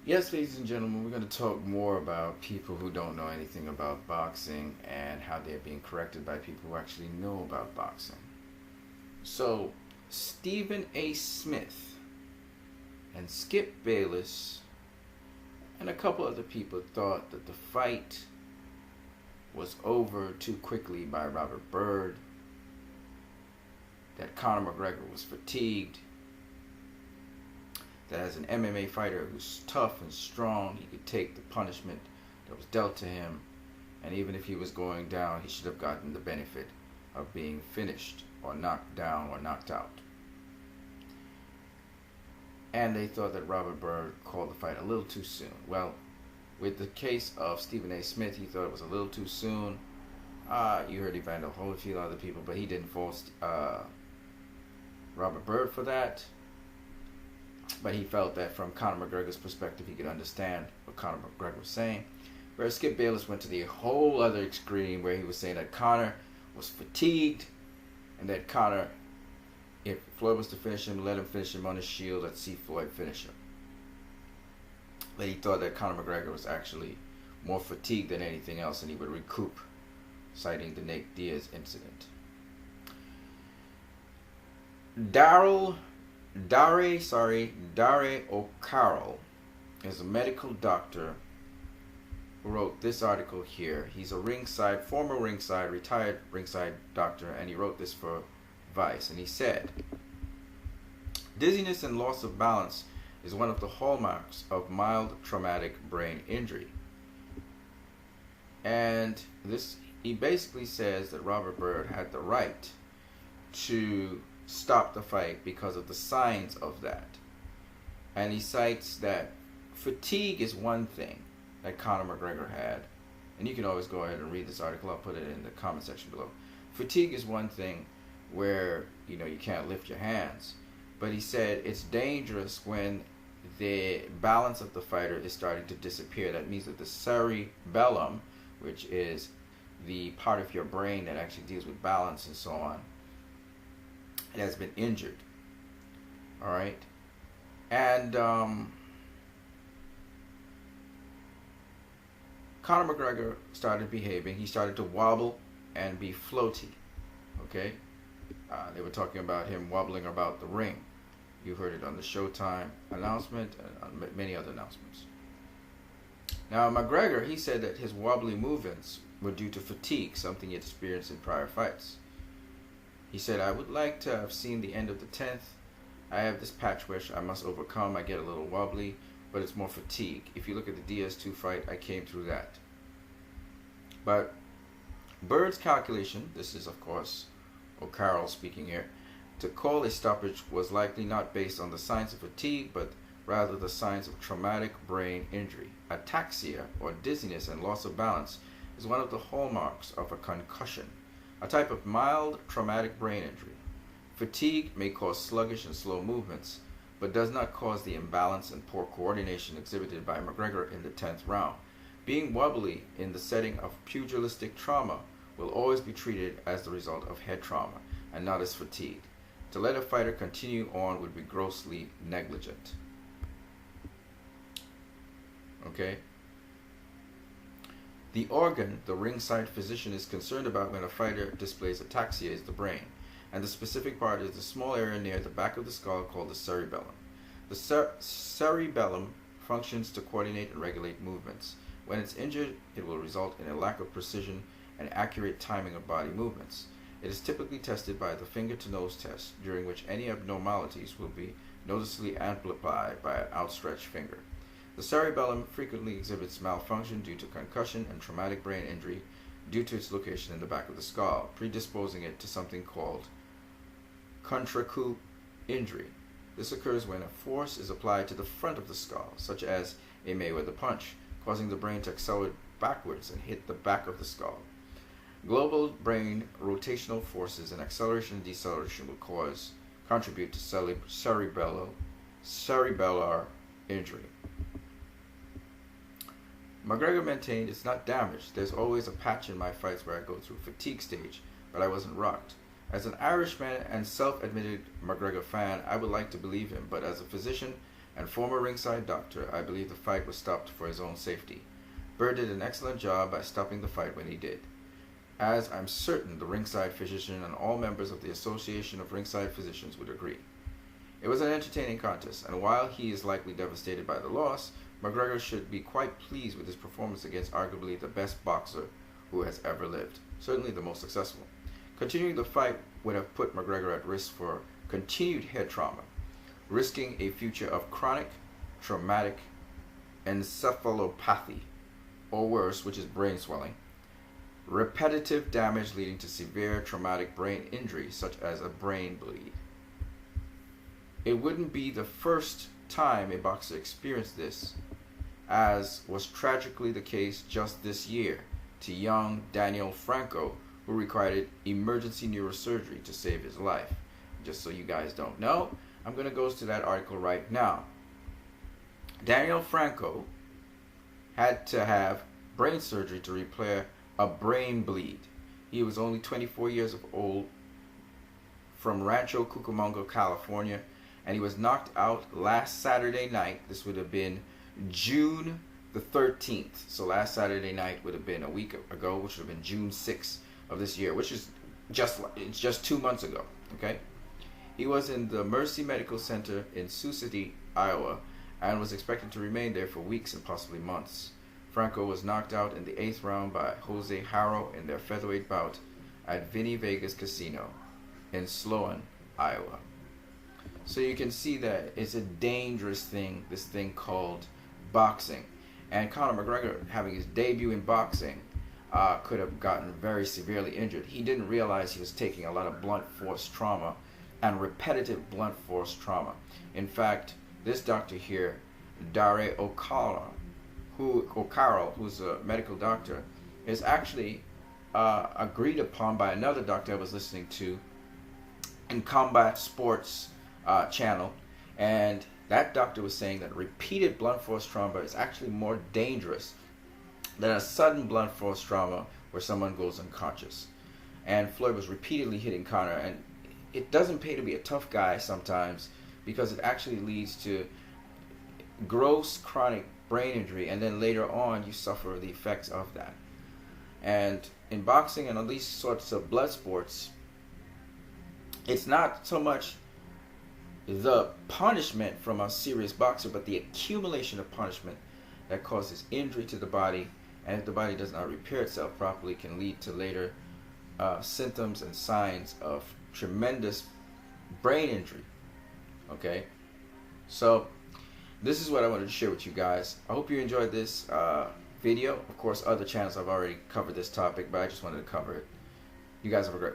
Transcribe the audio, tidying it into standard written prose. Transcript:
Yes, ladies and gentlemen, we're going to talk more about people who don't know anything about boxing and how they're being corrected by people who actually know about boxing. So, Stephen A. Smith and Skip Bayless and a couple other people thought that the fight was over too quickly by Robert Byrd, that Conor McGregor was fatigued, that as an MMA fighter who's tough and strong, he could take the punishment that was dealt to him, and even if he was going down, he should have gotten the benefit of being finished or knocked down or knocked out. And they thought that Robert Byrd called the fight a little too soon. Well, with the case of Stephen A. Smith, he thought it was a little too soon. You heard Evander Holyfield and other people, but he didn't fault Robert Byrd for that. But he felt that from Conor McGregor's perspective, he could understand what Conor McGregor was saying. Whereas Skip Bayless went to the whole other extreme where he was saying that Conor was fatigued and that Conor, if Floyd was to finish him, let him finish him on his shield, let's see Floyd finish him. But he thought that Conor McGregor was actually more fatigued than anything else and he would recoup, citing the Nate Diaz incident. Dare O'Carroll is a medical doctor who wrote this article here. He's a former retired ringside doctor, and he wrote this for Vice. And he said, dizziness and loss of balance is one of the hallmarks of mild traumatic brain injury. And he basically says that Robert Byrd had the right to stop the fight because of the signs of that. And he cites that fatigue is one thing that Conor McGregor had. And you can always go ahead and read this article. I'll put it in the comment section below. Fatigue is one thing where, you can't lift your hands. But he said it's dangerous when the balance of the fighter is starting to disappear. That means that the cerebellum, which is the part of your brain that actually deals with balance and so on, it has been injured. All right. And Conor McGregor started behaving. He started to wobble and be floaty. Okay. They were talking about him wobbling about the ring. You heard it on the Showtime announcement and on many other announcements. Now, McGregor, he said that his wobbly movements were due to fatigue, something he had experienced in prior fights. He said, I would like to have seen the end of the 10th. I have this patch which I must overcome. I get a little wobbly, but it's more fatigue. If you look at the DS2 fight, I came through that. But Byrd's calculation, this is of course O'Carroll speaking here, to call a stoppage was likely not based on the signs of fatigue, but rather the signs of traumatic brain injury. Ataxia, or dizziness and loss of balance, is one of the hallmarks of a concussion, a type of mild traumatic brain injury. Fatigue may cause sluggish and slow movements, but does not cause the imbalance and poor coordination exhibited by McGregor in the 10th round. Being wobbly in the setting of pugilistic trauma will always be treated as the result of head trauma and not as fatigue. To let a fighter continue on would be grossly negligent. Okay? The organ the ringside physician is concerned about when a fighter displays ataxia is the brain, and the specific part is the small area near the back of the skull called the cerebellum. The cerebellum functions to coordinate and regulate movements. When it's injured, it will result in a lack of precision and accurate timing of body movements. It is typically tested by the finger-to-nose test, during which any abnormalities will be noticeably amplified by an outstretched finger. The cerebellum frequently exhibits malfunction due to concussion and traumatic brain injury due to its location in the back of the skull, predisposing it to something called contracoup injury. This occurs when a force is applied to the front of the skull, such as a Mayweather punch, causing the brain to accelerate backwards and hit the back of the skull. Global brain rotational forces and acceleration and deceleration will contribute to cerebellar injury. McGregor maintained it's not damaged. There's always a patch in my fights where I go through fatigue stage, but I wasn't rocked. As an Irishman and self-admitted McGregor fan, I would like to believe him, but as a physician and former ringside doctor, I believe the fight was stopped for his own safety. Bird did an excellent job by stopping the fight when he did, as I'm certain the ringside physician and all members of the Association of Ringside Physicians would agree. It was an entertaining contest, and while he is likely devastated by the loss, McGregor should be quite pleased with his performance against arguably the best boxer who has ever lived, certainly the most successful. Continuing the fight would have put McGregor at risk for continued head trauma, risking a future of chronic traumatic encephalopathy, or worse, which is brain swelling, repetitive damage leading to severe traumatic brain injury such as a brain bleed. It wouldn't be the first time a boxer experienced this, as was tragically the case just this year to young Daniel Franco, who required emergency neurosurgery to save his life. Just so you guys don't know, I'm going to go to that article right now. Daniel Franco had to have brain surgery to repair a brain bleed. He was only 24 years old, from Rancho Cucamonga, California, and he was knocked out last Saturday night. This would have been June the 13th. So last Saturday night would have been a week ago, which would have been June 6th of this year, which is just 2 months ago. Okay, he was in the Mercy Medical Center in Sioux City, Iowa, and was expected to remain there for weeks and possibly months. Franco was knocked out in the 8th round by Jose Haro in their featherweight bout at Vinny Vegas Casino in Sloan, Iowa. So you can see that it's a dangerous thing, this thing called boxing. And Conor McGregor, having his debut in boxing, could have gotten very severely injured. He didn't realize he was taking a lot of blunt force trauma and repetitive blunt force trauma. In fact, this doctor here, Dare O'Carroll, who's a medical doctor, is actually agreed upon by another doctor I was listening to in Combat Sports channel, and that doctor was saying that repeated blunt force trauma is actually more dangerous than a sudden blunt force trauma where someone goes unconscious. And Floyd was repeatedly hitting Conor, and it doesn't pay to be a tough guy sometimes, because it actually leads to gross chronic brain injury, and then later on you suffer the effects of that. And in boxing and all these sorts of blood sports, it's not so much the punishment from a serious boxer, but the accumulation of punishment that causes injury to the body, and if the body does not repair itself properly, can lead to later symptoms and signs of tremendous brain injury. Okay, so this is what I wanted to share with you guys. I hope you enjoyed this video. Of course, other channels have already covered this topic, but I just wanted to cover it. You guys have a great